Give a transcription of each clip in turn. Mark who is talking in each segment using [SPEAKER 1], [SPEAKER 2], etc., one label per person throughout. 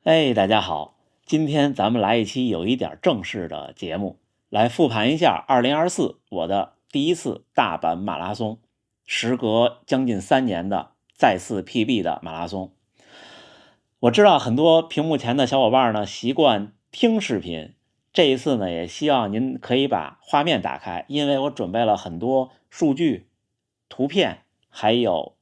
[SPEAKER 1] 哎，大家好，今天咱们来一期有一点正式的节目，来复盘一下2024我的第一次大阪马拉松，时隔将近3年的再次 PB 的马拉松。我知道很多屏幕前的小伙伴呢习惯听视频，这一次呢也希望您可以把画面打开，因为我准备了很多数据、图片还有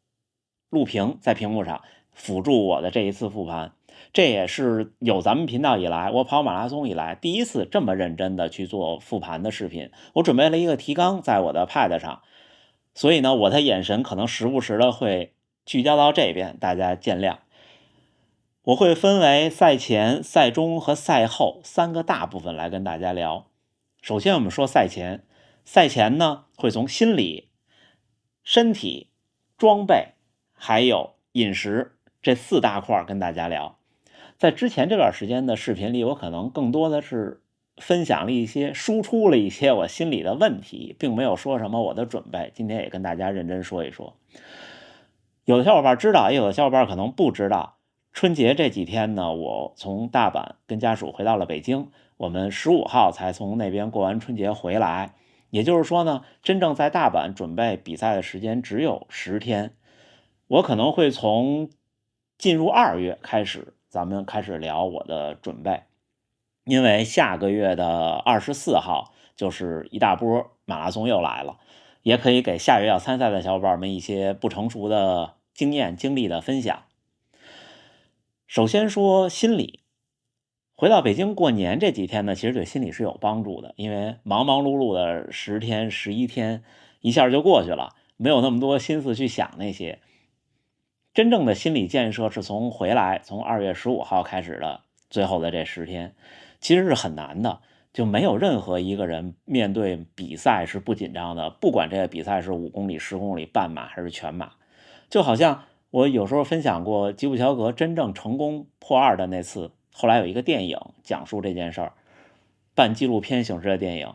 [SPEAKER 1] 录屏在屏幕上辅助我的这一次复盘。这也是有咱们频道以来，我跑马拉松以来第一次这么认真的去做复盘的视频。我准备了一个提纲在我的 Pad 上，所以呢，我的眼神可能时不时的会聚焦到这边，大家见谅。我会分为赛前、赛中和赛后3个大部分来跟大家聊。首先我们说赛前，赛前呢会从心理、身体、装备还有饮食这4大块跟大家聊。在之前这段时间的视频里，我可能更多的是分享了一些、输出了一些我心里的问题，并没有说什么我的准备。今天也跟大家认真说一说。有的小伙伴知道，也有的小伙伴可能不知道。春节这几天呢，我从大阪跟家属回到了北京，我们15号才从那边过完春节回来。也就是说呢，真正在大阪准备比赛的时间只有10天。我可能会从进入2月开始，咱们开始聊我的准备，因为下个月的24号就是一大波马拉松又来了，也可以给下月要参赛的小伙伴们一些不成熟的经验经历的分享。首先说心理，回到北京过年这几天呢，其实对心理是有帮助的，因为忙忙碌碌的10天、11天一下就过去了，没有那么多心思去想那些。真正的心理建设是从回来，从2月15号开始的，最后的这10天，其实是很难的。就没有任何一个人面对比赛是不紧张的，不管这个比赛是5公里、10公里、半马还是全马。就好像我有时候分享过吉普乔格真正成功破2的那次，后来有一个电影讲述这件事儿，半纪录片形式的电影，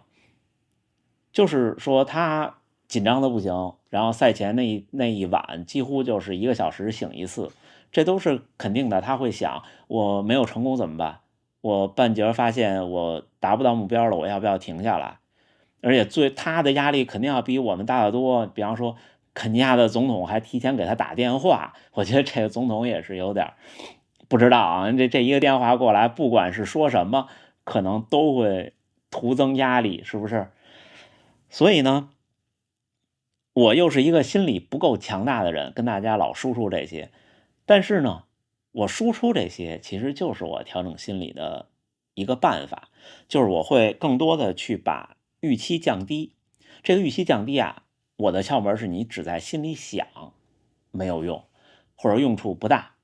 [SPEAKER 1] 就是说他紧张的不行，然后赛前那一晚几乎就是1个小时醒一次，这都是肯定的。他会想，我没有成功怎么办？我半截发现我达不到目标了，我要不要停下来？而且他的压力肯定要比我们大得多。比方说，肯尼亚的总统还提前给他打电话，我觉得这个总统也是有点不知道啊。这一个电话过来，不管是说什么，可能都会徒增压力，是不是？所以呢，我又是一个心理不够强大的人，跟大家老输出这些。但是呢，我输出这些其实就是我调整心理的一个办法，就是我会更多的去把预期降低。这个预期降低啊，我的窍门是你只在心里想没有用，或者用处不大。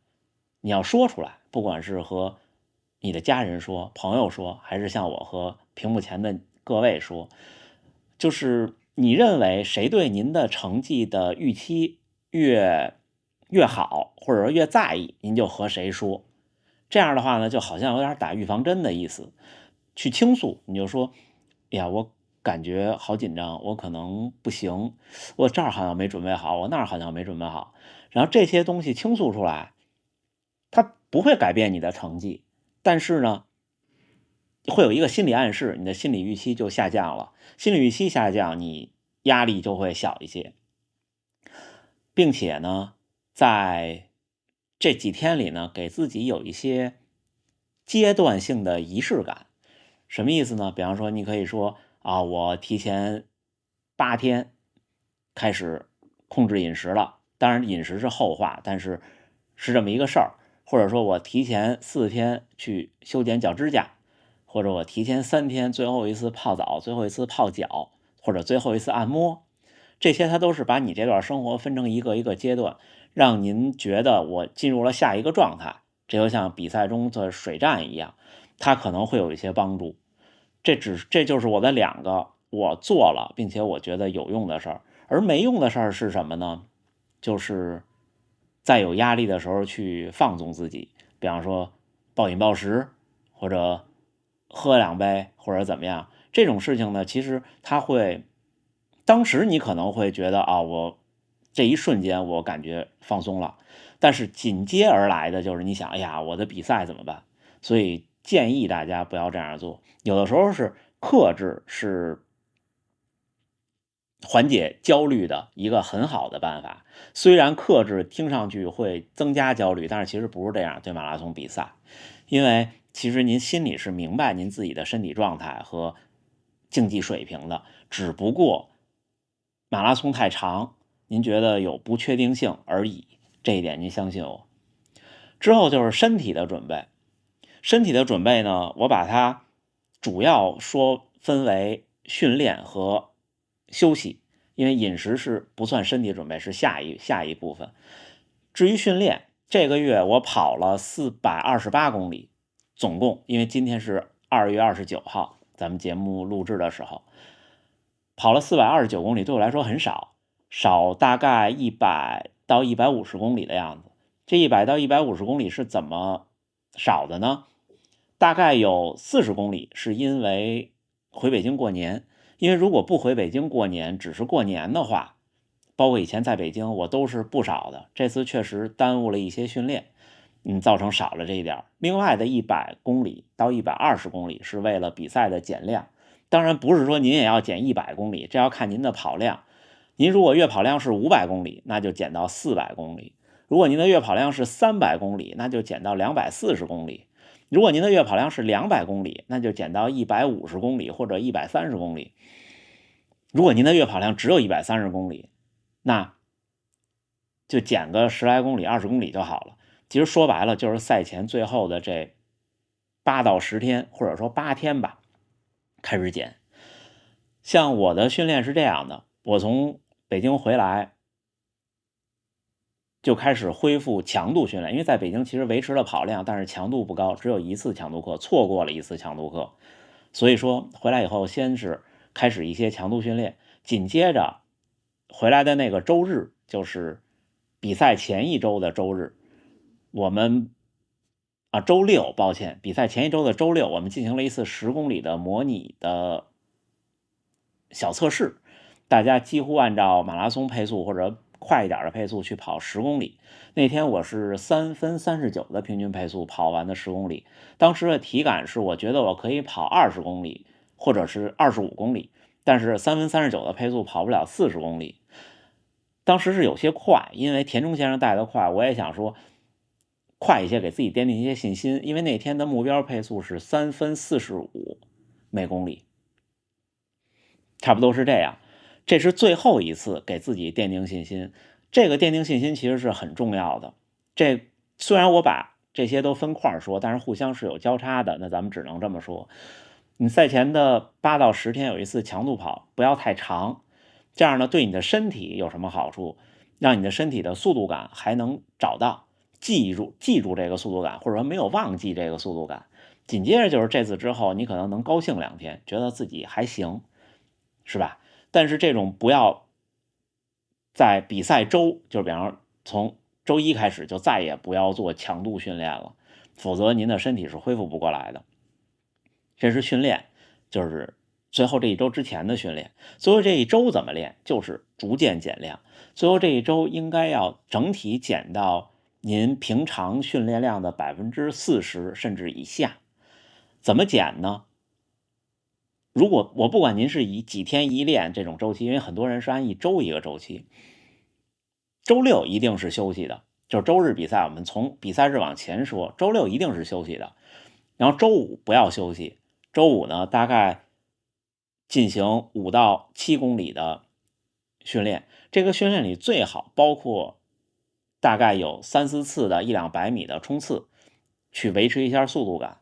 [SPEAKER 1] 你要说出来，不管是和你的家人说、朋友说，还是像我和屏幕前的各位说，就是你认为谁对您的成绩的预期越好，或者说越在意，您就和谁说。这样的话呢，就好像有点打预防针的意思，去倾诉。你就说，哎呀，我感觉好紧张，我可能不行，我这儿好像没准备好，我那儿好像没准备好。然后这些东西倾诉出来，它不会改变你的成绩，但是呢，会有一个心理暗示，你的心理预期就下降了。心理预期下降，你压力就会小一些，并且呢，在这几天里呢，给自己有一些阶段性的仪式感。什么意思呢？比方说，你可以说啊，我提前8天开始控制饮食了。当然，饮食是后话，但是是这么一个事儿。或者说我提前4天去修剪脚指甲，或者我提前3天最后一次泡澡，最后一次泡脚，或者最后一次按摩。这些它都是把你这段生活分成一个一个阶段，让您觉得我进入了下一个状态。这就像比赛中的水战一样，它可能会有一些帮助。这就是我的2个我做了并且我觉得有用的事儿。而没用的事儿是什么呢？就是在有压力的时候去放纵自己，比方说暴饮暴食，或者喝2杯，或者怎么样。这种事情呢，其实它会，当时你可能会觉得啊，我这一瞬间我感觉放松了，但是紧接而来的就是你想，哎呀，我的比赛怎么办？所以建议大家不要这样做。有的时候是克制是缓解焦虑的一个很好的办法。虽然克制听上去会增加焦虑，但是其实不是这样，对马拉松比赛，因为其实您心里是明白您自己的身体状态和竞技水平的，只不过马拉松太长，您觉得有不确定性而已，这一点您相信我。之后就是身体的准备，身体的准备呢，我把它主要说分为训练和休息，因为饮食是不算身体准备，是下一部分。至于训练，这个月我跑了428公里，总共，因为今天是2月29号，咱们节目录制的时候，跑了429公里，对我来说很少，少大概100到150公里的样子。这100到150公里是怎么少的呢？大概有40公里是因为回北京过年，因为如果不回北京过年，只是过年的话，包括以前在北京我都是不少的，这次确实耽误了一些训练，造成少了这一点。另外的100公里到120公里是为了比赛的减量，当然不是说您也要减100公里，这要看您的跑量。您如果月跑量是500公里，那就减到400公里；如果您的月跑量是300公里，那就减到240公里；如果您的月跑量是200公里，那就减到150公里或者130公里；如果您的月跑量只有130公里，那就减个10来公里、20公里就好了。其实说白了就是赛前最后的这8到10天，或者说8天吧，开始减。像我的训练是这样的，我从北京回来就开始恢复强度训练，因为在北京其实维持了跑量，但是强度不高，只有1次强度课，错过了1次强度课。所以说回来以后先是开始一些强度训练，紧接着回来的那个周日，就是比赛前一周的周日，我们周六，抱歉，比赛前一周的周六，我们进行了一次10公里的模拟的小测试，大家几乎按照马拉松配速或者快一点的配速去跑10公里。那天我是3分39的平均配速跑完的10公里，当时的体感是我觉得我可以跑20公里或者是25公里，但是3分39的配速跑不了40公里。当时是有些快，因为田中先生带的快，我也想说快一些，给自己奠定一些信心，因为那天的目标配速是3分45每公里，差不多是这样。这是最后一次给自己奠定信心，这个奠定信心其实是很重要的。这虽然我把这些都分块说，但是互相是有交叉的，那咱们只能这么说。你赛前的8到10天有一次强度跑，不要太长，这样呢对你的身体有什么好处？让你的身体的速度感还能找到，记住这个速度感，或者说没有忘记这个速度感。紧接着就是这次之后，你可能能高兴2天，觉得自己还行，是吧？但是这种不要在比赛周，就是比方说从周一开始就再也不要做强度训练了，否则您的身体是恢复不过来的。这是训练，就是最后这一周之前的训练。最后这一周怎么练？就是逐渐减量。最后这一周应该要整体减到您平常训练量的40%甚至以下。怎么减呢？如果我不管您是以几天一练这种周期，因为很多人是按1周一个周期，周六一定是休息的，就是周日比赛，我们从比赛日往前说，周六一定是休息的，然后周五不要休息，周五呢大概进行5到7公里的训练，这个训练里最好包括大概有3、4次的100-200米的冲刺，去维持一下速度感。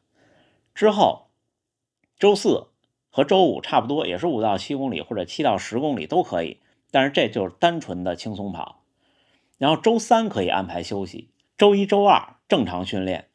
[SPEAKER 1] 之后周四和周五差不多，也是5到7公里或者7到10公里都可以，但是这就是单纯的轻松跑。然后周三可以安排休息，周一周二正常训练，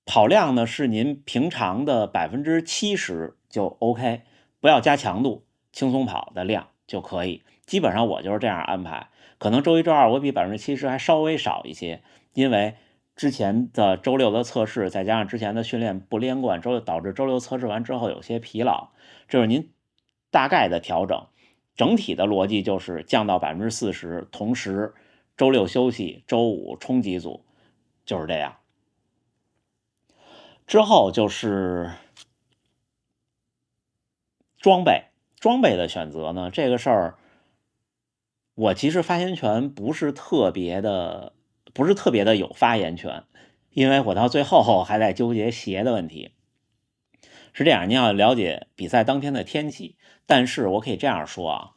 [SPEAKER 1] 跑量呢是您平常的70%就 OK， 不要加强度，轻松跑的量就可以。基本上我就是这样安排，可能周一周二我比70%还稍微少一些，因为之前的周六的测试，再加上之前的训练不连贯，导致周六测试完之后有些疲劳，这是您大概的调整。整体的逻辑就是降到40%，同时周六休息，周五冲几组，就是这样。之后就是装备的选择呢，这个事儿我其实发言权不是特别的有发言权，因为我到最后还在纠结鞋的问题。是这样，您要了解比赛当天的天气，但是我可以这样说啊，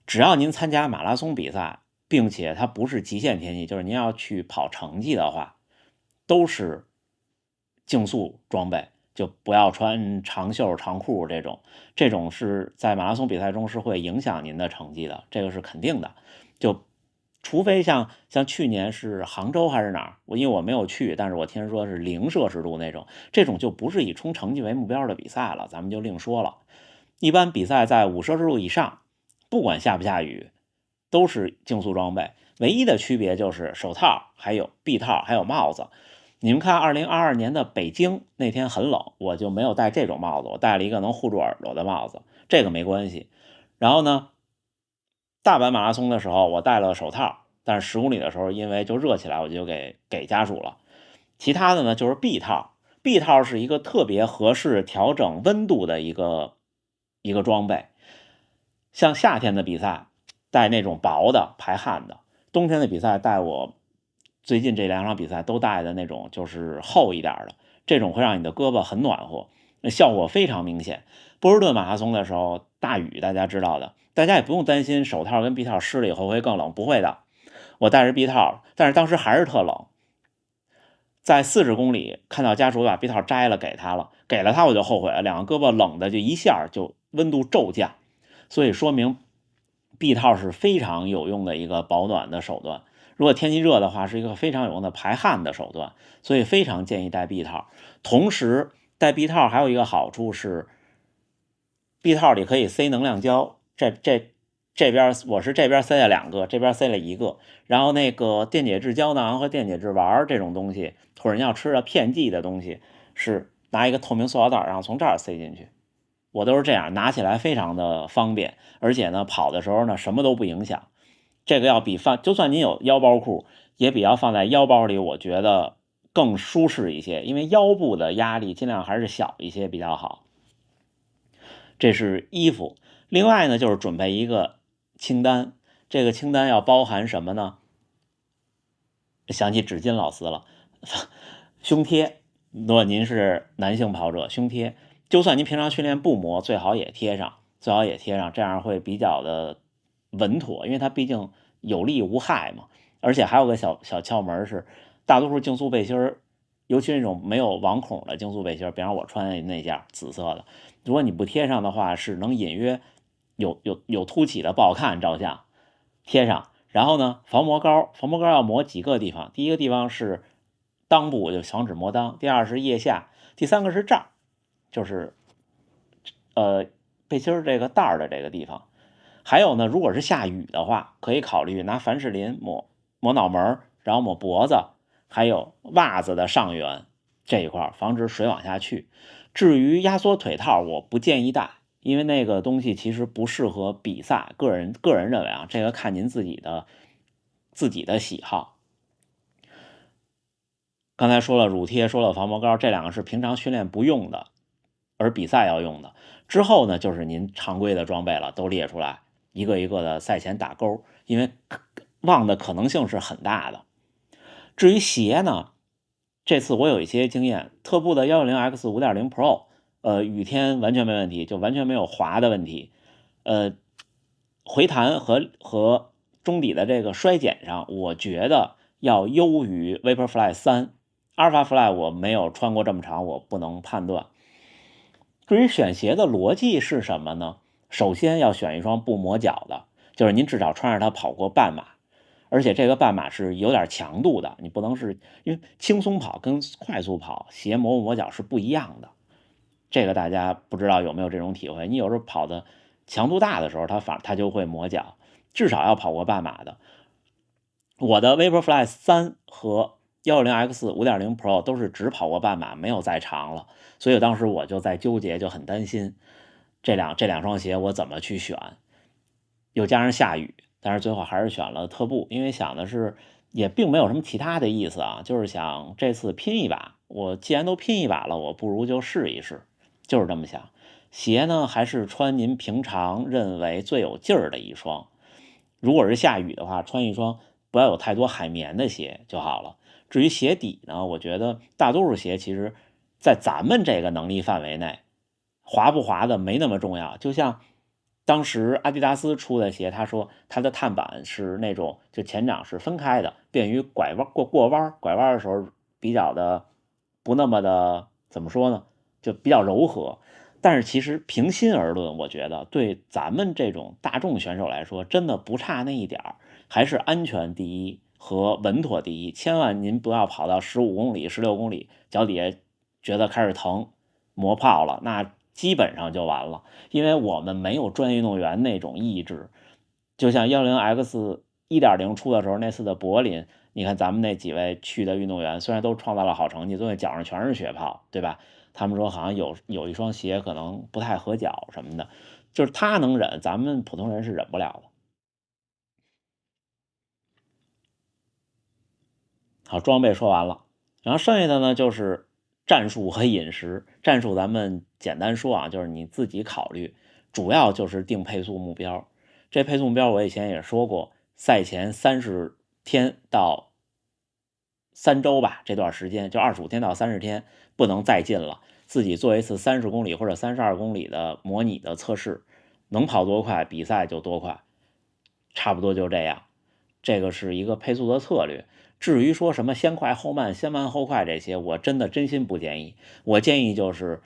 [SPEAKER 1] 只要您参加马拉松比赛，并且它不是极限天气，就是您要去跑成绩的话，都是竞速装备，就不要穿长袖长裤这种是在马拉松比赛中是会影响您的成绩的，这个是肯定的。就除非像去年是杭州还是哪儿，因为我没有去，但是我听说是0摄氏度那种，这种就不是以冲成绩为目标的比赛了，咱们就另说了。一般比赛在5摄氏度以上，不管下不下雨，都是竞速装备，唯一的区别就是手套、还有臂套、还有帽子。你们看2022年的北京那天很冷，我就没有戴这种帽子，我戴了一个能护住耳朵的帽子，这个没关系。然后呢，大阪马拉松的时候我戴了手套，但是10公里的时候因为就热起来，我就给家属了。其他的呢就是臂套，臂套是一个特别合适调整温度的一个装备。像夏天的比赛戴那种薄的排汗的，冬天的比赛戴我最近这2场比赛都戴的那种就是厚一点的，这种会让你的胳膊很暖和，效果非常明显。波士顿马拉松的时候大雨，大家知道的，大家也不用担心手套跟臂套湿了以后会更冷，不会的。我戴着臂套，但是当时还是特冷。在40公里看到家属把臂套摘了给他了，给了他我就后悔了，两个胳膊冷的就一下就温度骤降，所以说明臂套是非常有用的一个保暖的手段。如果天气热的话，是一个非常有用的排汗的手段，所以非常建议戴臂套。同时，戴臂套还有一个好处是，臂套里可以塞能量胶，这边我是这边塞了2个，这边塞了1个，然后那个电解质胶囊和电解质丸这种东西，或者你要吃的片剂的东西，是拿一个透明塑料袋，然后从这儿塞进去。我都是这样，拿起来非常的方便，而且呢，跑的时候呢，什么都不影响。这个要比就算您有腰包裤，也比要放在腰包里，我觉得更舒适一些，因为腰部的压力尽量还是小一些比较好。这是衣服。另外呢，就是准备一个清单，这个清单要包含什么呢？想起纸巾老师了，胸贴。如果您是男性跑者，胸贴，就算您平常训练不磨，最好也贴上，这样会比较的稳妥，因为它毕竟有利无害嘛。而且还有个小窍门是，大多数竞速背心儿，尤其是那种没有网孔的竞速背心儿，比方我穿的那件紫色的，如果你不贴上的话，是能隐约有凸起的，不好看，照相贴上。然后呢，防磨膏要磨几个地方，第一个地方是裆部，就防止磨裆；第二是腋下；第三个是这儿，就是背心这个带儿的这个地方。还有呢，如果是下雨的话，可以考虑拿凡士林抹脑门，然后抹脖子，还有袜子的上缘这一块，防止水往下去。至于压缩腿套，我不建议戴，因为那个东西其实不适合比赛。个人认为啊，这个看您自己的喜好。刚才说了乳贴，说了防磨膏，这2个是平常训练不用的，而比赛要用的。之后呢，就是您常规的装备了，都列出来，一个一个的赛前打勾，因为忘的可能性是很大的。至于鞋呢，这次我有一些经验，特步的 110X 5.0 Pro，雨天完全没问题，就完全没有滑的问题。回弹和中底的这个衰减上，我觉得要优于 Vaporfly 3。Alphafly 我没有穿过这么长，我不能判断。至于选鞋的逻辑是什么呢？首先要选一双不磨脚的，就是您至少穿着它跑过半马，而且这个半马是有点强度的，你不能是因为轻松跑跟快速跑鞋磨不磨脚是不一样的。这个大家不知道有没有这种体会？你有时候跑的强度大的时候，它就会磨脚，至少要跑过半马的。我的 Vaporfly 3和110X 5.0 Pro 都是只跑过半马，没有再长了，所以当时我就在纠结，就很担心这两双鞋我怎么去选，又加上下雨，但是最后还是选了特步，因为想的是也并没有什么其他的意思啊，就是想这次拼一把，我既然都拼一把了，我不如就试一试，就是这么想。鞋呢，还是穿您平常认为最有劲儿的一双。如果是下雨的话，穿一双不要有太多海绵的鞋就好了。至于鞋底呢，我觉得大多数鞋其实在咱们这个能力范围内，滑不滑的没那么重要。就像当时阿迪达斯出的鞋，他说它的碳板是那种就前掌是分开的，便于过弯，拐弯的时候比较的不那么的怎么说呢，就比较柔和。但是其实平心而论，我觉得对咱们这种大众选手来说，真的不差那一点儿，还是安全第一和稳妥第一。千万您不要跑到15公里、16公里，脚底下觉得开始疼、磨泡了，那基本上就完了。因为我们没有专业运动员那种意志，就像10X 1.0出的时候，那次的柏林，你看咱们那几位去的运动员，虽然都创造了好成绩，最后脚上全是血泡，对吧？他们说好像有一双鞋可能不太合脚什么的，就是他能忍，咱们普通人是忍不了的。好，装备说完了，然后剩下的呢就是战术和饮食。战术咱们简单说啊，就是你自己考虑，主要就是定配速目标。这配速目标我以前也说过，赛前30天到3周吧，这段时间就25天到30天，不能再近了。自己做一次30公里或者32公里的模拟的测试，能跑多快，比赛就多快，差不多就这样。这个是一个配速的策略。至于说什么先快后慢、先慢后快这些，我真心不建议。我建议就是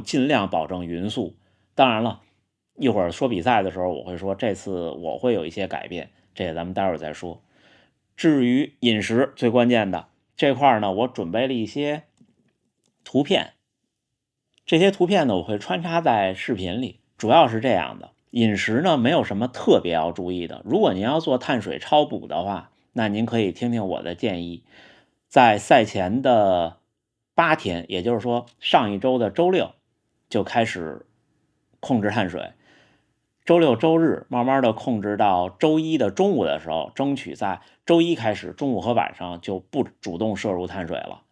[SPEAKER 1] 尽量保证匀速。当然了，一会儿说比赛的时候，我会说这次我会有一些改变，这个咱们待会儿再说。至于饮食最关键的这块呢，我准备了一些图片，这些图片呢我会穿插在视频里，主要是这样的。饮食呢没有什么特别要注意的，如果您要做碳水超补的话，那您可以听听我的建议，在赛前的8天，也就是说上一周的周六就开始控制碳水，周六周日慢慢的控制到周一的中午的时候，争取在周一开始中午和晚上就不主动摄入碳水了。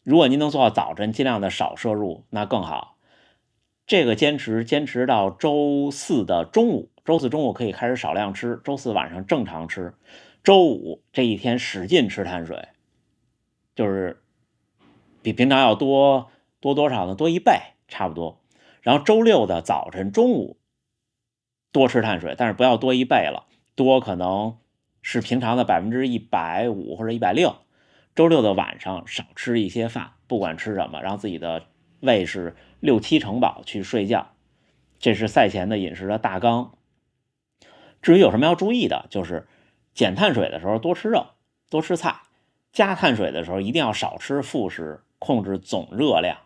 [SPEAKER 1] 如果您能做到早晨尽量的少摄入，那更好。这个坚持到周四的中午，周四中午可以开始少量吃，周四晚上正常吃，周五这一天使劲吃碳水，就是比平常要多少呢？多1倍差不多。然后周六的早晨中午多吃碳水，但是不要多1倍了，多可能是平常的150%或者160%。周六的晚上少吃一些饭，不管吃什么，让自己的胃是6-7成饱去睡觉。这是赛前的饮食的大纲。至于有什么要注意的，就是减碳水的时候多吃肉，多吃菜；加碳水的时候一定要少吃副食，控制总热量。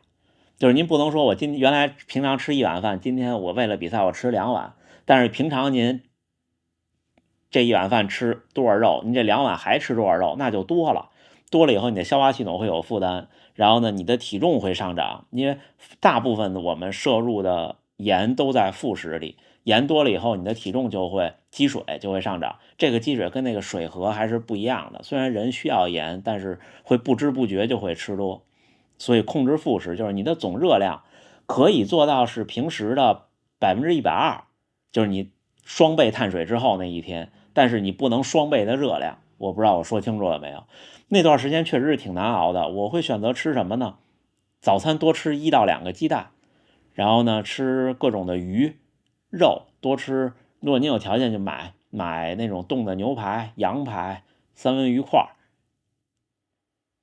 [SPEAKER 1] 就是您不能说我原来平常吃1碗饭，今天我为了比赛我吃2碗，但是平常您这1碗饭吃多少肉，您这2碗还吃多少肉，那就多了。多了以后，你的消化系统会有负担，然后呢，你的体重会上涨，因为大部分的我们摄入的盐都在副食里，盐多了以后，你的体重就会积水就会上涨。这个积水跟那个水合还是不一样的，虽然人需要盐，但是会不知不觉就会吃多。所以控制副食就是你的总热量可以做到是平时的120%，就是你双倍碳水之后那一天，但是你不能双倍的热量。我不知道我说清楚了没有？那段时间确实是挺难熬的。我会选择吃什么呢？早餐多吃1到2个鸡蛋，然后呢吃各种的鱼肉，多吃。如果您有条件就买那种冻的牛排、羊排、三文鱼块，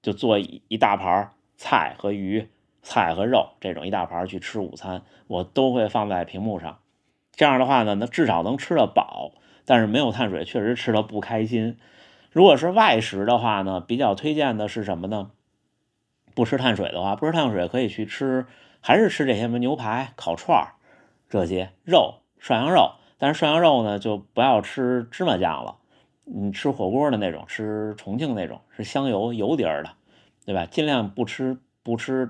[SPEAKER 1] 就做一大盘菜和鱼、菜和肉这种一大盘去吃午餐，我都会放在屏幕上。这样的话呢，那至少能吃得饱，但是没有碳水确实吃得不开心。如果是外食的话呢，比较推荐的是什么呢？不吃碳水的话，不吃碳水可以去吃，还是吃这些什么牛排、烤串这些肉、涮羊肉。但是涮羊肉呢，就不要吃芝麻酱了。你吃火锅的那种，吃重庆那种是香油底儿的，对吧？尽量不吃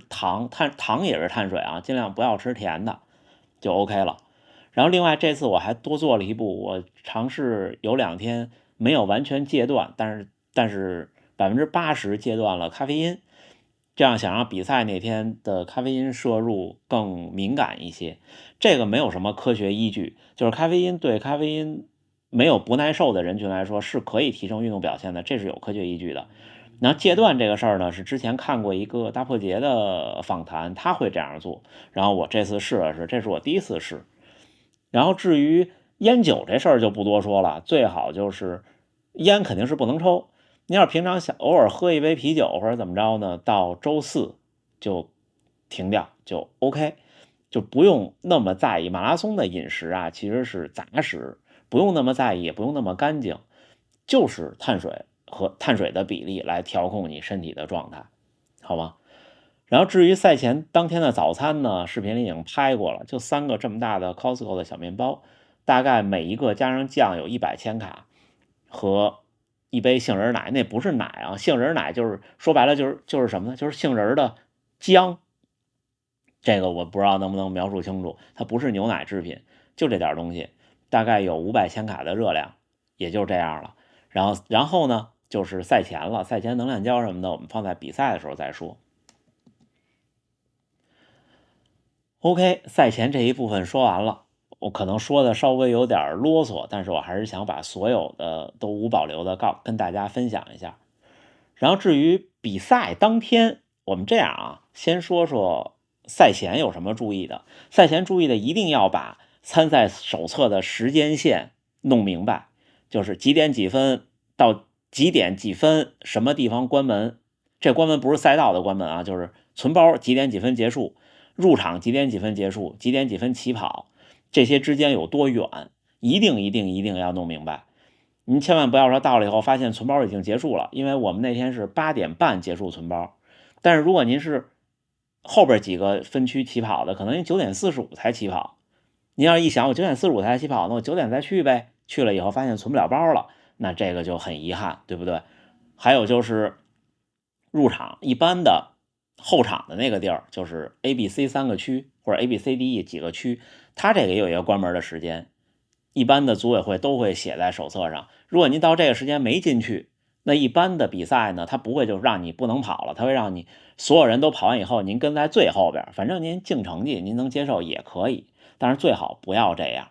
[SPEAKER 1] 糖，糖也是碳水啊，尽量不要吃甜的，就 OK 了。然后另外这次我还多做了一步，我尝试有2天没有完全戒断，但是80%戒断了咖啡因。这样想让比赛那天的咖啡因摄入更敏感一些。这个没有什么科学依据，就是咖啡因对咖啡因没有不耐受的人群来说是可以提升运动表现的，这是有科学依据的。然后戒断这个事儿呢，是之前看过一个大破节的访谈，他会这样做，然后我这次试了试，这是我第一次试。然后至于烟酒这事儿就不多说了，最好就是烟肯定是不能抽。你要是平常想偶尔喝一杯啤酒或者怎么着呢，到周4就停掉就 OK，就不用那么在意。马拉松的饮食啊，其实是杂食，不用那么在意，也不用那么干净，就是碳水和碳水的比例来调控你身体的状态，好吗？然后至于赛前当天的早餐呢，视频里已经拍过了，就3个这么大的 Costco 的小面包，大概每一个加上酱有100千卡，和一杯杏仁奶。那不是奶啊，杏仁奶就是说白了就是什么呢？就是杏仁的浆。这个我不知道能不能描述清楚，它不是牛奶制品，就这点东西，大概有500千卡的热量，也就这样了。然后呢，就是赛前了，赛前能量胶什么的，我们放在比赛的时候再说。OK，赛前这一部分说完了，我可能说的稍微有点啰嗦，但是我还是想把所有的都无保留的跟大家分享一下。然后至于比赛当天，我们这样啊，先说说赛前有什么注意的。赛前注意的一定要把参赛手册的时间线弄明白，就是几点几分到几点几分，什么地方关门。这关门不是赛道的关门啊，就是存包几点几分结束，入场几点几分结束，几点几分起跑，这些之间有多远，一定要弄明白。您千万不要说到了以后发现存包已经结束了，因为我们那天是8点半结束存包，但是如果您是后边几个分区起跑的，可能您9点45才起跑，您要一想我9点45才起跑，那我9点再去呗，去了以后发现存不了包了，那这个就很遗憾，对不对？还有就是入场一般的后场的那个地儿，就是 A、B、C 3个区或者 A、B、C、D、E 几个区，它这个也有一个关门的时间，一般的组委会都会写在手册上。如果您到这个时间没进去，那一般的比赛呢，它不会就让你不能跑了，它会让你所有人都跑完以后，您跟在最后边，反正您净成绩您能接受也可以，但是最好不要这样。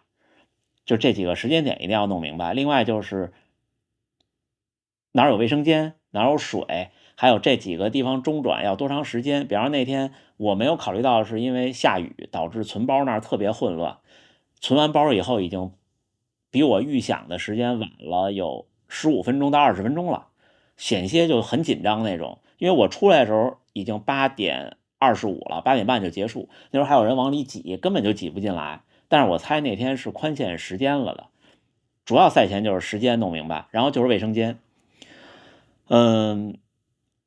[SPEAKER 1] 就这几个时间点一定要弄明白。另外就是哪有卫生间，哪有水，还有这几个地方中转要多长时间。比方说那天我没有考虑到，是因为下雨导致存包那儿特别混乱，存完包以后已经比我预想的时间晚了有15分钟到20分钟了，险些就很紧张那种。因为我出来的时候已经8点25了，8点半就结束，那时候还有人往里挤，根本就挤不进来。但是我猜那天是宽限时间了的，主要赛前就是时间弄明白，然后就是卫生间。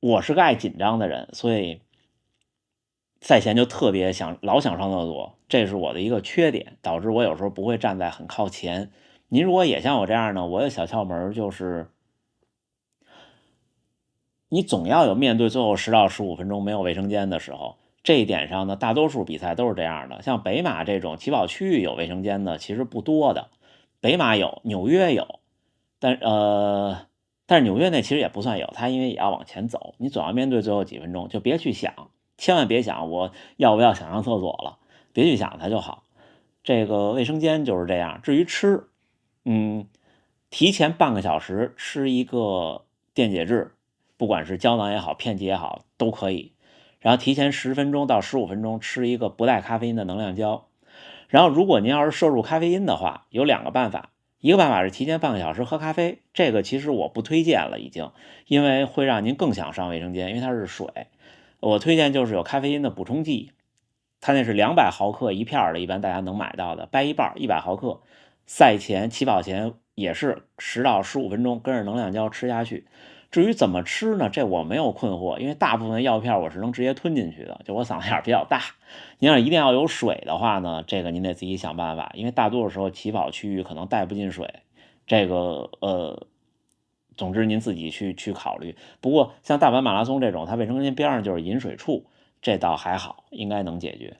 [SPEAKER 1] 我是个爱紧张的人，所以赛前就特别老想上厕所，这是我的一个缺点，导致我有时候不会站在很靠前。您如果也像我这样呢，我的小窍门就是，你总要有面对最后10到15分钟没有卫生间的时候。这一点上呢，大多数比赛都是这样的。像北马这种起跑区域有卫生间的其实不多的，北马有，纽约有，但是纽约那其实也不算有，它因为也要往前走，你总要面对最后几分钟，就别去想，千万别想我要不要想上厕所了，别去想它就好。这个卫生间就是这样。至于吃，提前半个小时吃一个电解质，不管是胶囊也好，片剂也好，都可以。然后提前10分钟到15分钟吃一个不带咖啡因的能量胶。然后如果您要是摄入咖啡因的话，有2个办法。一个办法是提前半个小时喝咖啡，这个其实我不推荐了已经，因为会让您更想上卫生间，因为它是水。我推荐就是有咖啡因的补充剂，它那是200毫克一片的，一般大家能买到的，掰一半100毫克。赛前起跑前也是10到15分钟跟着能量胶吃下去。至于怎么吃呢？这我没有困惑，因为大部分药片我是能直接吞进去的，就我嗓子眼比较大。您要一定要有水的话呢，这个您得自己想办法，因为大多数时候起跑区域可能带不进水。这个总之您自己去考虑。不过像大阪马拉松这种，它卫生间边上就是饮水处，这倒还好，应该能解决。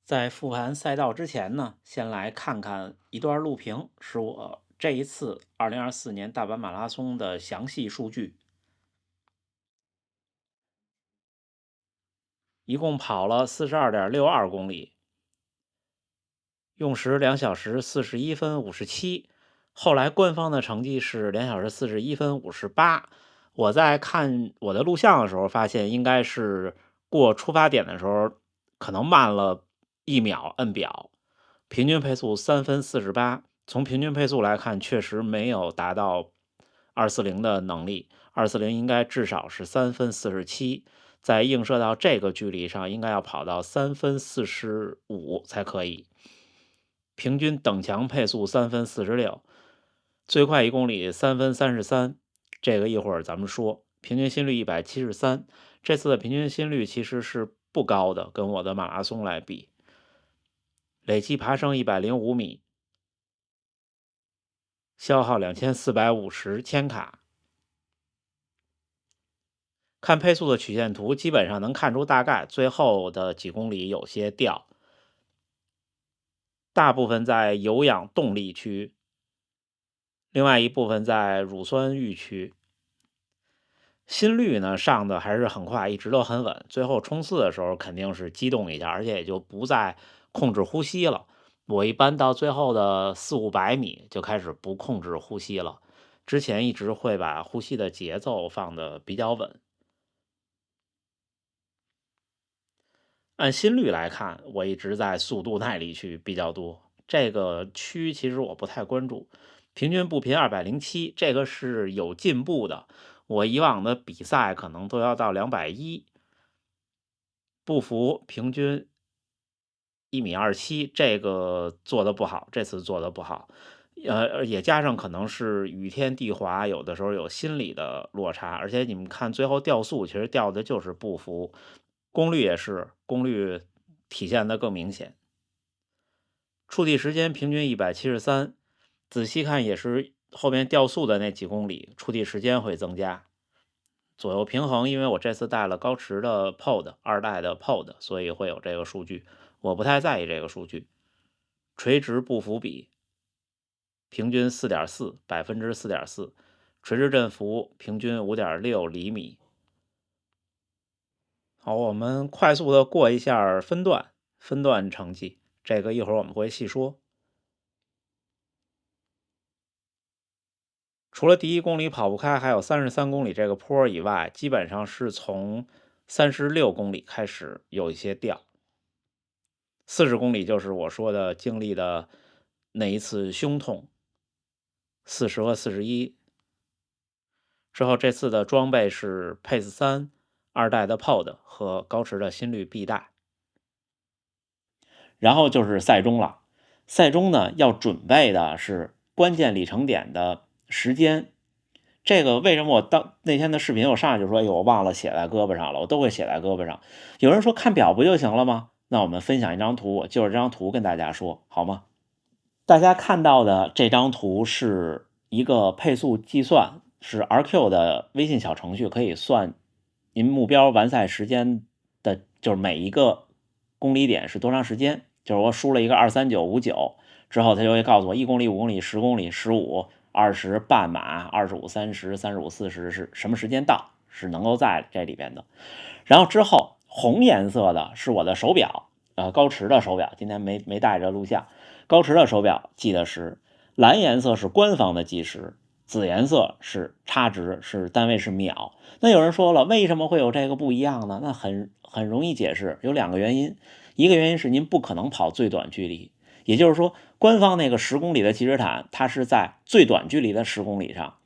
[SPEAKER 1] 在复盘赛道之前呢，先来看看一段录屏，是我这一次2024年大阪马拉松的详细数据。一共跑了42.62公里，用时2小时41分57。后来官方的成绩是2小时41分58。我在看我的录像的时候发现，应该是过出发点的时候可能慢了1秒摁表，平均配速3分48。从平均配速来看，确实没有达到240的能力，240应该至少是3分47，在映射到这个距离上，应该要跑到3分45才可以。平均等强配速3分46，最快1公里3分33，这个一会儿咱们说。平均心率173，这次的平均心率其实是不高的，跟我的马拉松来比。累计爬升105米，消耗2450千卡。看配速的曲线图，基本上能看出大概，最后的几公里有些掉，大部分在有氧动力区，另外一部分在乳酸阈区。心率呢上的还是很快，一直都很稳，最后冲刺的时候肯定是激动一下，而且也就不再控制呼吸了。我一般到最后的400-500米就开始不控制呼吸了，之前一直会把呼吸的节奏放得比较稳。按心率来看，我一直在速度耐力区比较多，这个区其实我不太关注。平均步频207，这个是有进步的，我以往的比赛可能都要到210。步幅平均1.27米，这个做的不好，这次做的不好。也加上可能是雨天地滑，有的时候有心理的落差，而且你们看最后掉速，其实掉的就是步幅，功率也是，功率体现的更明显。触地时间平均173，仔细看也是后面掉速的那几公里，触地时间会增加。左右平衡，因为我这次带了高驰的 Pod 2代的 Pod， 所以会有这个数据，我不太在意这个数据。垂直步幅比平均4.4%， 4.4%，垂直振幅平均5.6厘米。好，我们快速的过一下分段成绩，这个一会儿我们会细说。除了第1公里跑不开，还有33公里这个坡以外，基本上是从36公里开始有一些掉。40公里就是我说的经历的那一次胸痛，40和41。之后这次的装备是 Pace 3 2代的 Pod 和高驰的心率臂带。然后就是赛中了，赛中呢要准备的是关键里程点的时间。这个为什么我那天的视频我上来就说，哎呦，我忘了写在胳膊上了，我都会写在胳膊上。有人说看表不就行了吗？那我们分享一张图，就是这张图跟大家说好吗？大家看到的这张图是一个配速计算，是 RQ 的微信小程序，可以算您目标完赛时间的，就是每一个公里点是多长时间。就是我输了一个23959之后，它就会告诉我1公里、5公里、10公里、15、20半马、25、30、35、40是什么时间到，是能够在这里边的。然后之后红颜色的是我的手表，高驰的手表，今天没带着录像。高驰的手表记的时，蓝颜色是官方的计时，紫颜色是差值，是单位是秒。那有人说了，为什么会有这个不一样呢？那很容易解释，有2个原因。一个原因是您不可能跑最短距离，也就是说，官方那个10公里的计时毯，它是在最短距离的10公里上。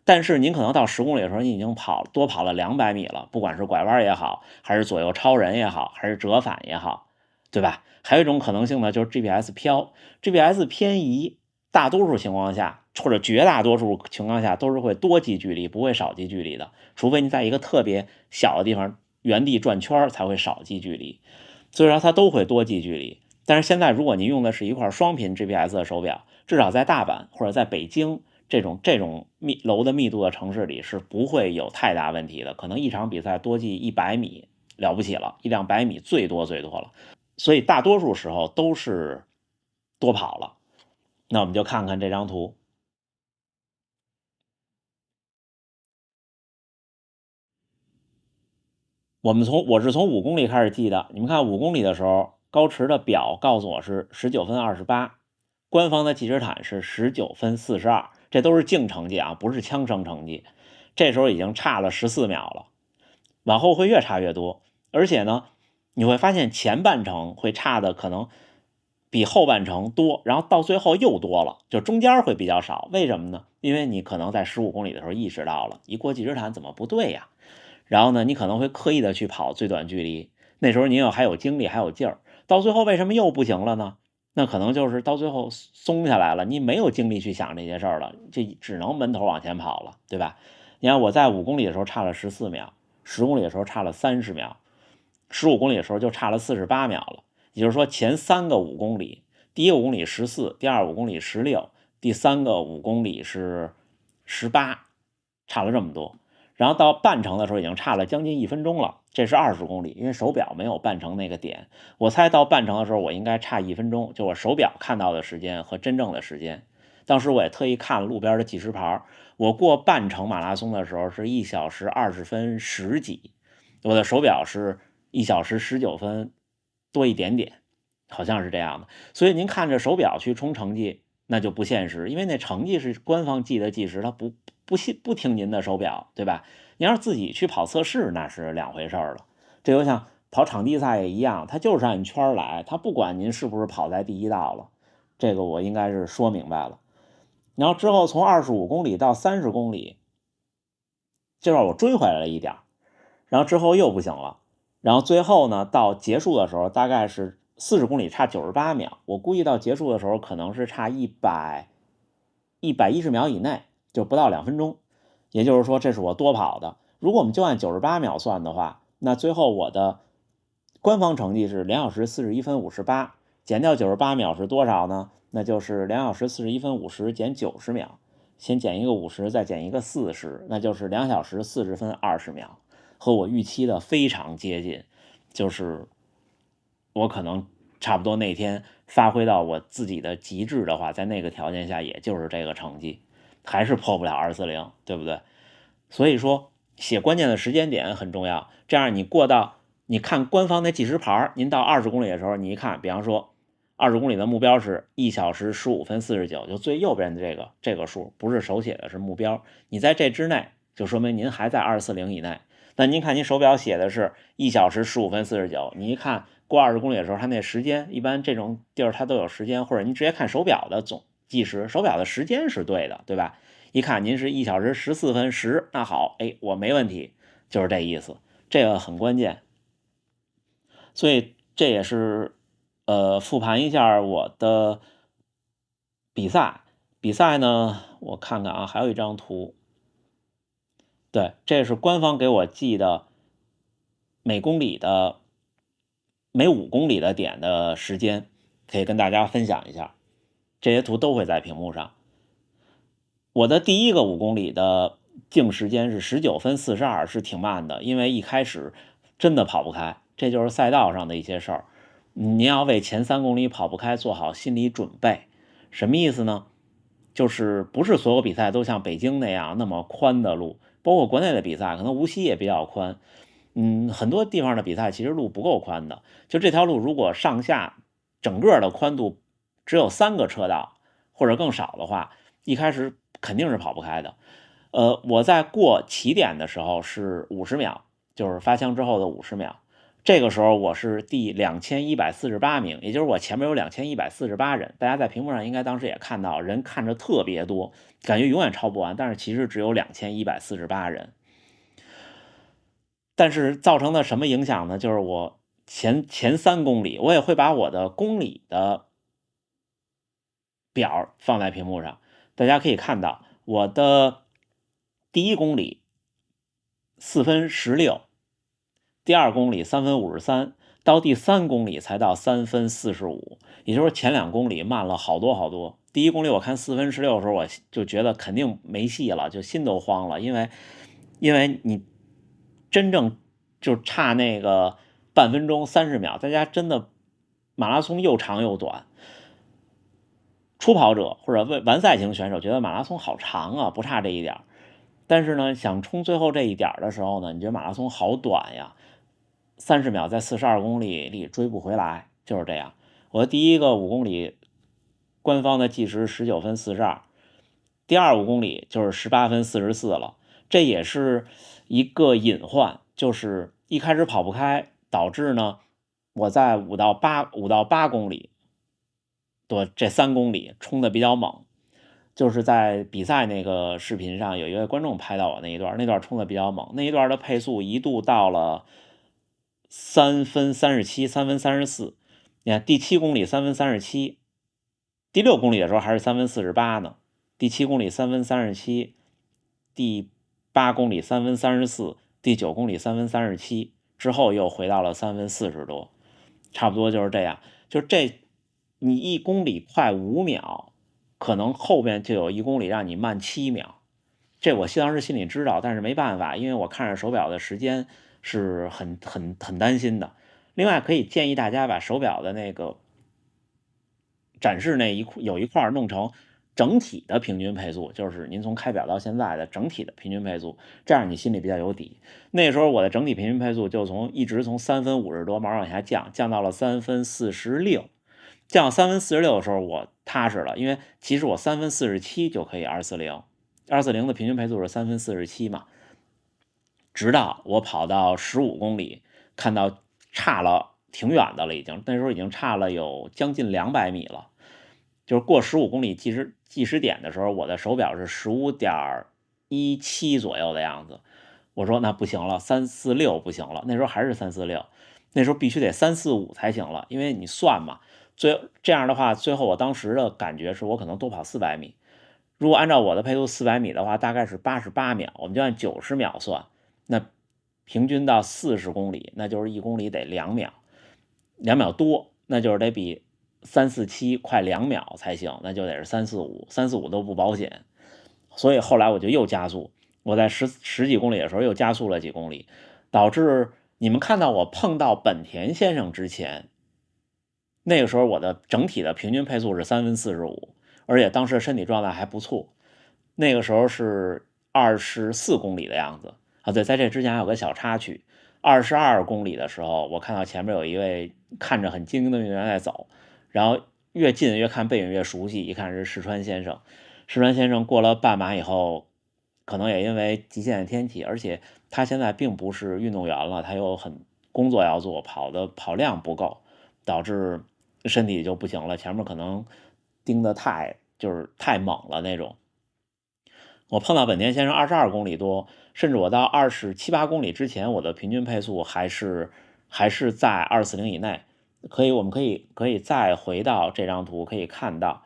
[SPEAKER 1] 但是您可能到10公里的时候，你已经多跑了200米了，不管是拐弯也好，还是左右超人也好，还是折返也好，对吧？还有一种可能性呢，就是 GPS 飘 ，GPS 偏移，大多数情况下或者绝大多数情况下都是会多记距离，不会少记距离的，除非你在一个特别小的地方原地转圈才会少记距离。所以说它都会多记距离。但是现在如果您用的是一块双频 GPS 的手表，至少在大阪或者在北京这种楼的密度的城市里是不会有太大问题的，可能一场比赛多记100米了不起了，100-200米最多了。所以大多数时候都是多跑了。那我们就看看这张图。我是从5公里开始记的。你们看5公里的时候，高驰的表告诉我是19分28，官方的计时毯是19分42，这都是净成绩啊，不是枪声成绩。这时候已经差了14秒了，往后会越差越多。而且呢，你会发现前半程会差的可能比后半程多，然后到最后又多了，就中间会比较少。为什么呢？因为你可能在15公里的时候意识到了，一过计时毯怎么不对呀？然后呢，你可能会刻意的去跑最短距离，那时候你还有精力还有劲儿，到最后为什么又不行了呢？那可能就是到最后松下来了，你没有精力去想这些事儿了，就只能闷头往前跑了，对吧？你看我在5公里的时候差了14秒，10公里的时候差了30秒，15公里的时候就差了48秒了。也就是说前3个5公里，第一个5公里14，第二5公里16，第3个5公里是18，差了这么多。然后到半程的时候已经差了将近1分钟了，这是20公里，因为手表没有半程那个点。我猜到半程的时候我应该差1分钟，就我手表看到的时间和真正的时间。当时我也特意看了路边的计时牌，我过半程马拉松的时候是1小时20分10几，我的手表是1小时19分多一点点，好像是这样的。所以您看着手表去冲成绩，那就不现实，因为那成绩是官方记的计时，它不听您的手表，对吧？你要是自己去跑测试，那是两回事了。这就像跑场地赛也一样，它就是按圈来，它不管您是不是跑在第一道了。这个我应该是说明白了。然后之后从25公里到30公里，这让我追回来了一点，然后之后又不行了。然后最后呢，到结束的时候大概是40公里差98秒，我估计到结束的时候可能是差110秒以内，就不到2分钟。也就是说，这是我多跑的。如果我们就按98秒算的话，那最后我的官方成绩是2小时41分58，减掉98秒是多少呢？那就是2小时41分50减90秒，先减一个50，再减一个40，那就是2小时40分20秒，和我预期的非常接近。就是我可能差不多那天发挥到我自己的极致的话，在那个条件下，也就是这个成绩，还是破不了240，对不对？所以说，写关键的时间点很重要。这样你看官方的计时牌，您到20公里的时候，你一看，比方说20公里的目标是1小时15分49，就最右边的这个数，不是手写的，是目标。你在这之内，就说明您还在240以内。那您看您手表写的是1小时15分49，你一看过20公里的时候，它那时间一般这种地儿它都有时间，或者你直接看手表的总计时，手表的时间是对的，对吧？一看您是1小时14分10，那好，哎，我没问题，就是这意思，这个很关键。所以这也是复盘一下我的比赛。比赛呢，我看看啊，还有一张图，对，这是官方给我记的每5公里的点的时间，可以跟大家分享一下。这些图都会在屏幕上。我的第一个5公里的净时间是19分42，是挺慢的，因为一开始真的跑不开，这就是赛道上的一些事儿。您要为前3公里跑不开做好心理准备。什么意思呢？就是不是所有比赛都像北京那样那么宽的路，包括国内的比赛，可能无锡也比较宽。很多地方的比赛其实路不够宽的，就这条路如果上下整个的宽度只有3个车道或者更少的话，一开始肯定是跑不开的。我在过起点的时候是50秒，就是发枪之后的50秒。这个时候我是第2148名，也就是我前面有2148人。大家在屏幕上应该当时也看到，人看着特别多，感觉永远超不完，但是其实只有2148人。但是造成的什么影响呢？就是我前3公里，我也会把我的公里的表放在屏幕上，大家可以看到我的第1公里4分16，第2公里3分53，到第3公里才到3分45，也就是前2公里慢了好多好多。第1公里我看4分16的时候，我就觉得肯定没戏了，就心都慌了，因为你真正就差那个半分钟30秒，大家真的马拉松又长又短。初跑者或者完赛型选手觉得马拉松好长啊，不差这一点。但是呢，想冲最后这一点的时候呢，你觉得马拉松好短呀？ 30秒在42公里里追不回来，就是这样。我的第一个5公里官方的计时19分42，第二5公里就是18分44了。这也是一个隐患，就是一开始跑不开，导致呢我在5到8公里多这3公里冲的比较猛。就是在比赛那个视频上，有一位观众拍到我那一段冲的比较猛，那一段的配速一度到了3分37、3分34。你看第7公里3分37，第6公里的时候还是3分48呢，第7公里3分37，第8公里3分34，第9公里3分37，之后又回到了3分40多，差不多就是这样。就这，你1公里快5秒。可能后边就有1公里让你慢7秒，这我当时心里知道，但是没办法，因为我看着手表的时间是很担心的。另外，可以建议大家把手表的那个展示有一块弄成整体的平均配速，就是您从开表到现在的整体的平均配速，这样你心里比较有底。那时候我的整体平均配速就一直从3分50多毛往下降到了3分46。降到3分46的时候，我踏实了，因为其实我3分47就可以240的平均配速是3分47嘛。直到我跑到15公里，看到差了挺远的了，那时候已经差了有将近200米了。就是过15公里计时点的时候，我的手表是15.17左右的样子。我说那不行了，346不行了，那时候还是346，那时候必须得345才行了，因为你算嘛。这样的话，最后我当时的感觉是我可能多跑400米。如果按照我的配速400米的话，大概是88秒，我们就按90秒算，那平均到40公里，那就是1公里得2秒，2秒多，那就是得比347快2秒才行，那就得是345都不保险。所以后来我就又加速，我在十几公里的时候又加速了几公里，导致你们看到我碰到本田先生之前，那个时候我的整体的平均配速是3分45，而且当时身体状态还不错。那个时候是24公里的样子啊。对，在这之前还有个小插曲，22公里的时候，我看到前面有一位看着很精英的运动员在走，然后越近越看背影越熟悉，一看是石川先生。石川先生过了半马以后，可能也因为极限的天气，而且他现在并不是运动员了，他有工作要做，跑量不够，导致身体就不行了，前面可能盯得就是太猛了那种。我碰到本田先生22公里多，甚至我到27、8公里之前，我的平均配速还是在240以内。我们可以再回到这张图，可以看到，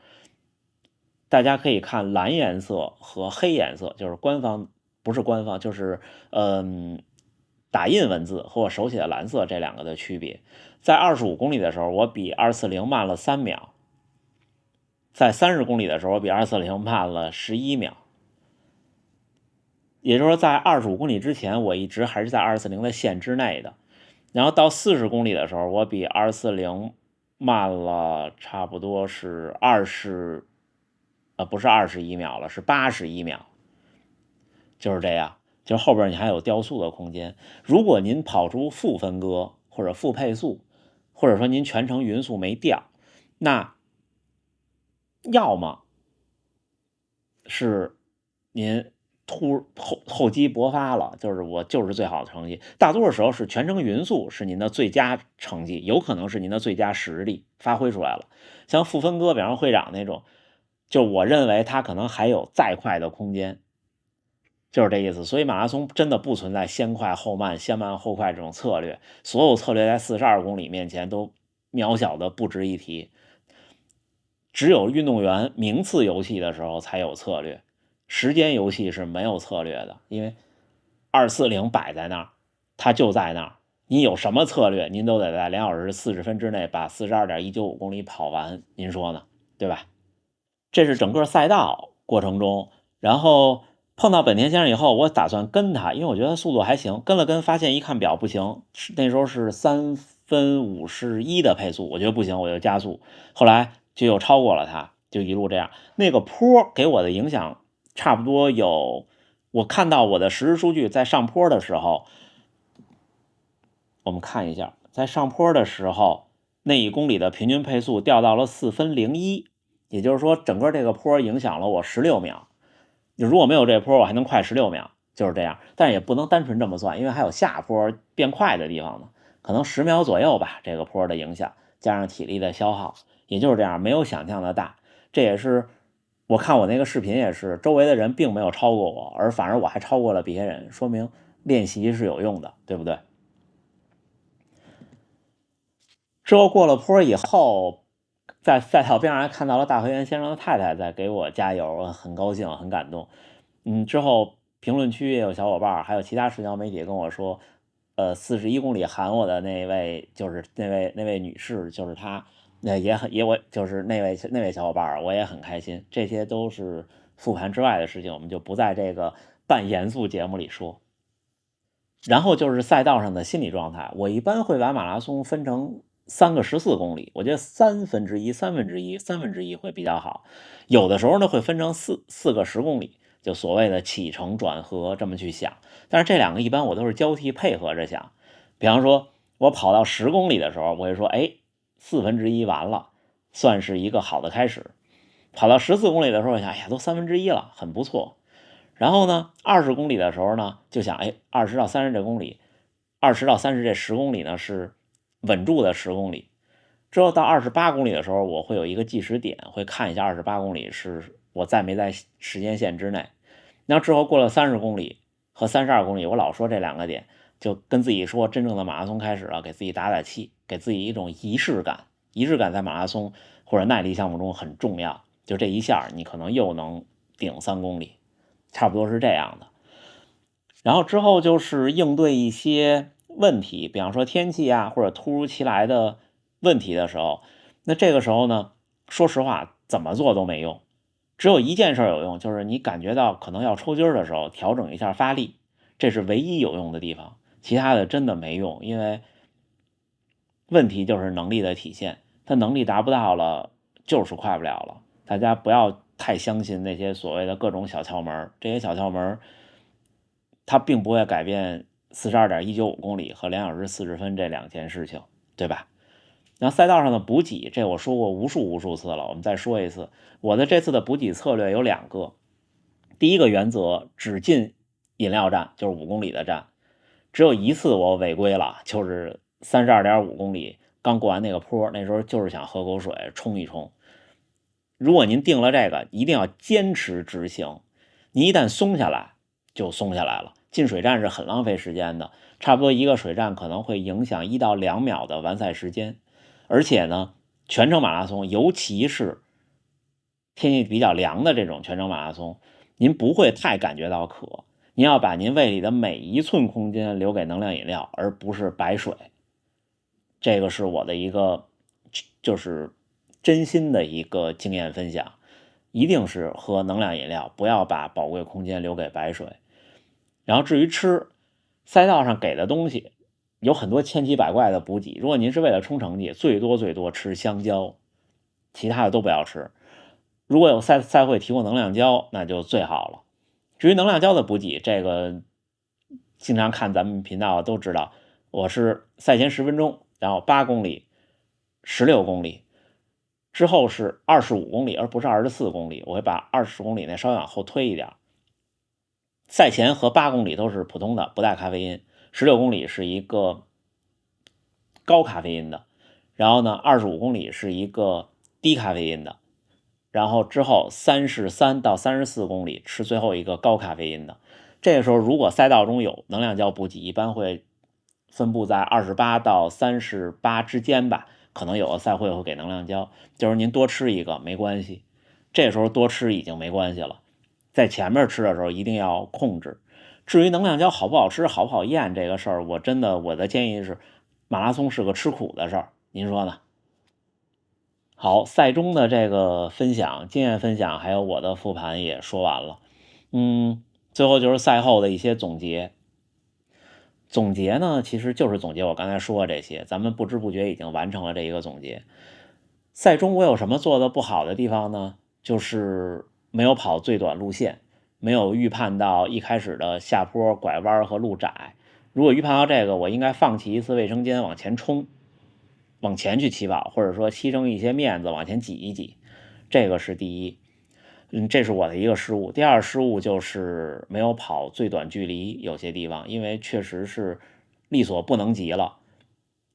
[SPEAKER 1] 大家可以看蓝颜色和黑颜色，就是不是官方，就是打印文字和我手写的蓝色这两个的区别。在25公里的时候，我比240慢了3秒；在30公里的时候，我比240慢了11秒。也就是说，在25公里之前，我一直还是在240的线之内的。然后到40公里的时候，我比240慢了差不多是不是21秒了，是81秒。就是这样，就是后边你还有雕塑的空间。如果您跑出负分割或者负配速，或者说您全程匀速没掉，那要么是您厚积薄发了，就是我就是最好的成绩。大多数时候是全程匀速是您的最佳成绩，有可能是您的最佳实力发挥出来了。像负分割，比方会长那种，就我认为他可能还有再快的空间，就是这意思。所以马拉松真的不存在先快后慢、先慢后快这种策略，所有策略在42公里面前都渺小的不值一提。只有运动员名次游戏的时候才有策略，时间游戏是没有策略的，因为240摆在那儿，它就在那儿。你有什么策略，您都得在2小时40分之内把42.195公里跑完，您说呢？对吧？这是整个赛道过程中，然后碰到本田先生以后，我打算跟他，因为我觉得速度还行，跟发现一看表不行，那时候是3分51的配速，我觉得不行，我就加速，后来就又超过了他，就一路这样。那个坡给我的影响差不多有，我看到我的实时数据在上坡的时候，我们看一下，在上坡的时候，那1公里的平均配速掉到了4分01，也就是说，整个这个坡影响了我16秒。如果没有这坡，我还能快16秒，就是这样。但是也不能单纯这么算，因为还有下坡变快的地方呢，可能10秒左右吧，这个坡的影响加上体力的消耗，也就是这样，没有想象的大。这也是我看我那个视频也是，周围的人并没有超过我，而反而我还超过了别人，说明练习是有用的，对不对？之后过了坡以后，在赛道边上还看到了大河原先生的太太在给我加油，很高兴，很感动。之后评论区也有小伙伴，还有其他社交媒体跟我说，41公里喊我的那位就是那位女士，就是她，那也我就是那位小伙伴，我也很开心。这些都是复盘之外的事情，我们就不在这个半严肃节目里说。然后就是赛道上的心理状态，我一般会把马拉松分成3个14公里，我觉得1/3、1/3、1/3会比较好。有的时候呢会分成四个10公里，就所谓的起承转合这么去想。但是这2个一般我都是交替配合着想。比方说，我跑到10公里的时候，我会说，哎，1/4完了，算是一个好的开始。跑到14公里的时候，我想，哎呀，都1/3了，很不错。然后呢，20公里的时候呢，就想，哎，20到30这公里，20到30这10公里呢是稳住的10公里。之后到28公里的时候，我会有一个计时点，会看一下28公里是我在没在时间线之内。然后之后过了30公里和32公里，我老说这2个点，就跟自己说，真正的马拉松开始了，给自己打打气，给自己一种仪式感。仪式感在马拉松或者耐力项目中很重要，就这一下，你可能又能顶3公里。差不多是这样的。然后之后就是应对一些问题，比方说天气啊，或者突如其来的问题的时候，那这个时候呢，说实话怎么做都没用，只有一件事有用，就是你感觉到可能要抽筋的时候，调整一下发力，这是唯一有用的地方，其他的真的没用。因为问题就是能力的体现，他能力达不到了，就是快不了了。大家不要太相信那些所谓的各种小窍门，这些小窍门它并不会改变42.195公里和2小时40分这2件事情，对吧？然后赛道上的补给，这我说过无数次了，我们再说一次。我的这次的补给策略有2个。第一个原则，只进饮料站，就是5公里的站。只有一次我违规了，就是32.5公里刚过完那个坡，那时候就是想喝口水冲一冲。如果您定了这个，一定要坚持执行。你一旦松下来，就松下来了。进水站是很浪费时间的，差不多一个水站可能会影响1到2秒的完赛时间。而且呢，全程马拉松，尤其是天气比较凉的这种全程马拉松，您不会太感觉到渴。您要把您胃里的每1寸空间留给能量饮料，而不是白水。这个是我的一个就是真心的一个经验分享，一定是喝能量饮料，不要把宝贵空间留给白水。然后至于吃，赛道上给的东西有很多千奇百怪的补给，如果您是为了冲成绩，最多吃香蕉，其他的都不要吃。如果有赛会提供能量胶，那就最好了。至于能量胶的补给，这个经常看咱们频道都知道，我是赛前10分钟，然后8公里、16公里，之后是25公里，而不是24公里。我会把20公里那稍微往后推一点。赛前和8公里都是普通的，不带咖啡因；16公里是一个高咖啡因的，然后呢，25公里是一个低咖啡因的。然后之后33到34公里吃最后一个高咖啡因的。这个时候如果赛道中有能量胶补给，一般会分布在28到38之间吧，可能有的赛会给能量胶，就是您多吃一个没关系。这时候多吃已经没关系了，在前面吃的时候一定要控制。至于能量胶好不好吃、好不好咽这个事儿，我的建议是，马拉松是个吃苦的事儿，您说呢？好，赛中的这个分享、经验分享，还有我的复盘也说完了。最后就是赛后的一些总结。总结呢，其实就是总结我刚才说的这些，咱们不知不觉已经完成了这一个总结。赛中我有什么做的不好的地方呢？就是没有跑最短路线，没有预判到一开始的下坡、拐弯和路窄，如果预判到这个，我应该放弃一次卫生间往前冲，往前去起跑，或者说牺牲一些面子往前挤一挤，这个是第一。这是我的一个失误。第二失误就是没有跑最短距离，有些地方因为确实是力所不能及了。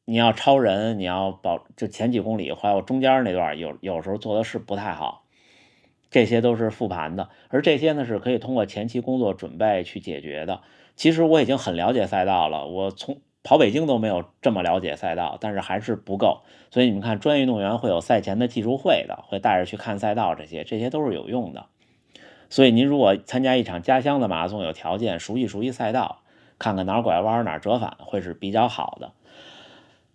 [SPEAKER 1] 你要超人，你要这前几公里还有中间那段，有时候做的是不太好。这些都是复盘的，而这些呢是可以通过前期工作准备去解决的。其实我已经很了解赛道了，我从跑北京都没有这么了解赛道，但是还是不够。所以你们看，专业运动员会有赛前的技术会的，会带着去看赛道，这些都是有用的。所以您如果参加一场家乡的马拉松，有条件熟悉赛道，看看哪儿拐弯哪儿折返，会是比较好的。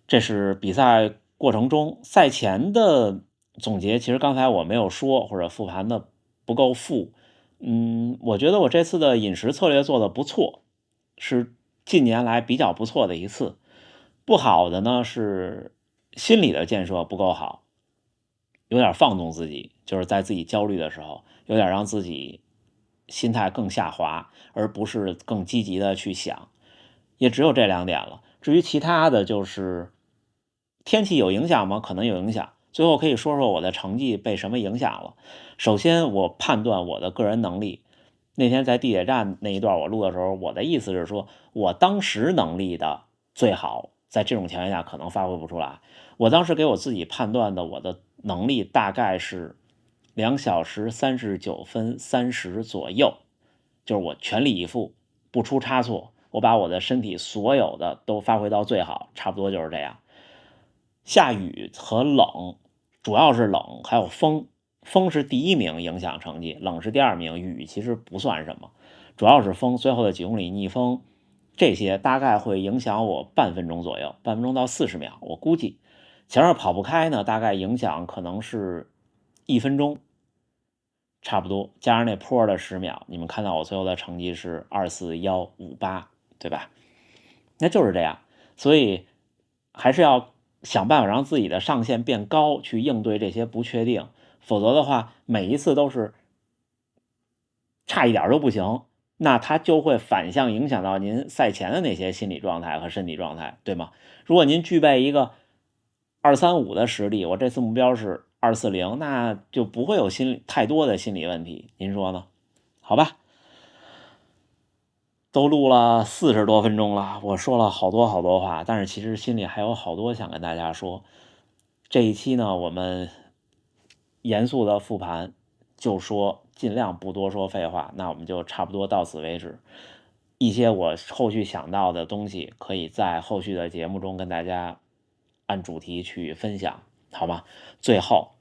[SPEAKER 1] 这是比赛过程中赛前的总结，其实刚才我没有说，或者复盘的不够富。我觉得我这次的饮食策略做的不错，是近年来比较不错的一次。不好的呢是心理的建设不够好，有点放纵自己，就是在自己焦虑的时候，有点让自己心态更下滑，而不是更积极的去想。也只有这2点了。至于其他的，就是天气有影响吗？可能有影响。最后可以说说我的成绩被什么影响了。首先，我判断我的个人能力。那天在地铁站那一段我录的时候，我的意思是说，我当时能力的最好，在这种情况下可能发挥不出来。我当时给我自己判断的，我的能力大概是2小时39分30左右，就是我全力以赴，不出差错。我把我的身体所有的都发挥到最好，差不多就是这样。下雨和冷，主要是冷，还有风。风是第1名影响成绩，冷是第2名，雨其实不算什么，主要是风。最后的几公里逆风，这些大概会影响我半分钟左右，半分钟到40秒，我估计。前面跑不开呢，大概影响可能是1分钟，差不多加上那坡的10秒，你们看到我最后的成绩是24158，对吧？那就是这样，所以还是要想办法让自己的上限变高，去应对这些不确定，否则的话，每一次都是差一点都不行，那它就会反向影响到您赛前的那些心理状态和身体状态，对吗？如果您具备一个235的实力，我这次目标是240，那就不会有太多的心理问题，您说呢？好吧，都录了40多分钟了，我说了好多好多话，但是其实心里还有好多想跟大家说。这一期呢，我们严肃的复盘，就说尽量不多说废话，那我们就差不多到此为止。一些我后续想到的东西，可以在后续的节目中跟大家按主题去分享，好吗？最后，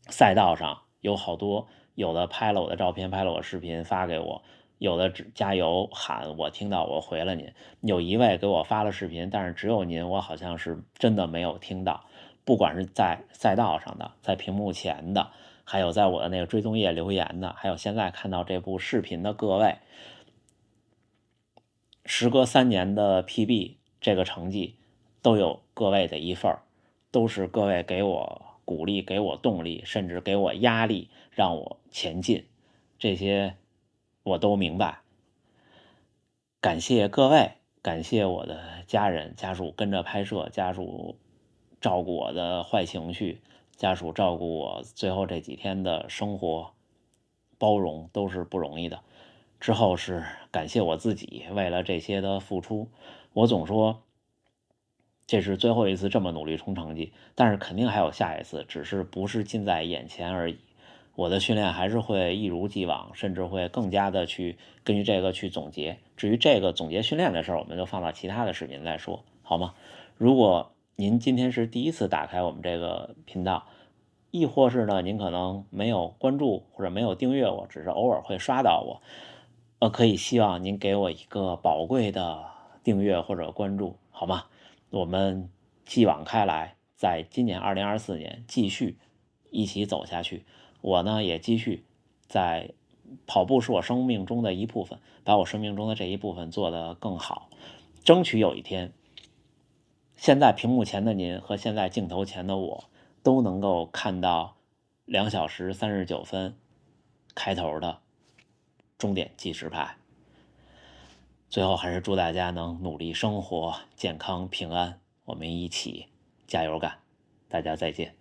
[SPEAKER 1] 赛道上有好多，有的拍了我的照片，拍了我视频发给我，有的只加油喊，我听到我回了您。有一位给我发了视频，但是只有您，我好像是真的没有听到。不管是在赛道上的，在屏幕前的，还有在我的那个追踪页留言的，还有现在看到这部视频的各位，时隔3年的 PB 这个成绩，都有各位的一份儿，都是各位给我鼓励、给我动力，甚至给我压力，让我前进。这些我都明白。感谢各位，感谢我的家人、家属跟着拍摄，家属照顾我的坏情绪，家属照顾我最后这几天的生活，包容都是不容易的。之后是感谢我自己，为了这些的付出。我总说这是最后一次这么努力冲成绩，但是肯定还有下一次，只是不是近在眼前而已。我的训练还是会一如既往，甚至会更加的去根据这个去总结。至于这个总结训练的事儿，我们就放到其他的视频再说，好吗？如果您今天是第一次打开我们这个频道，亦或是呢您可能没有关注或者没有订阅我，只是偶尔会刷到我，可以希望您给我一个宝贵的订阅或者关注，好吗？我们继往开来，在今年2024年继续一起走下去。我呢也继续在跑步是我生命中的一部分，把我生命中的这一部分做得更好，争取有一天，现在屏幕前的您和现在镜头前的我都能够看到2小时39分开头的终点计时牌。最后还是祝大家能努力生活，健康平安，我们一起加油干！大家再见。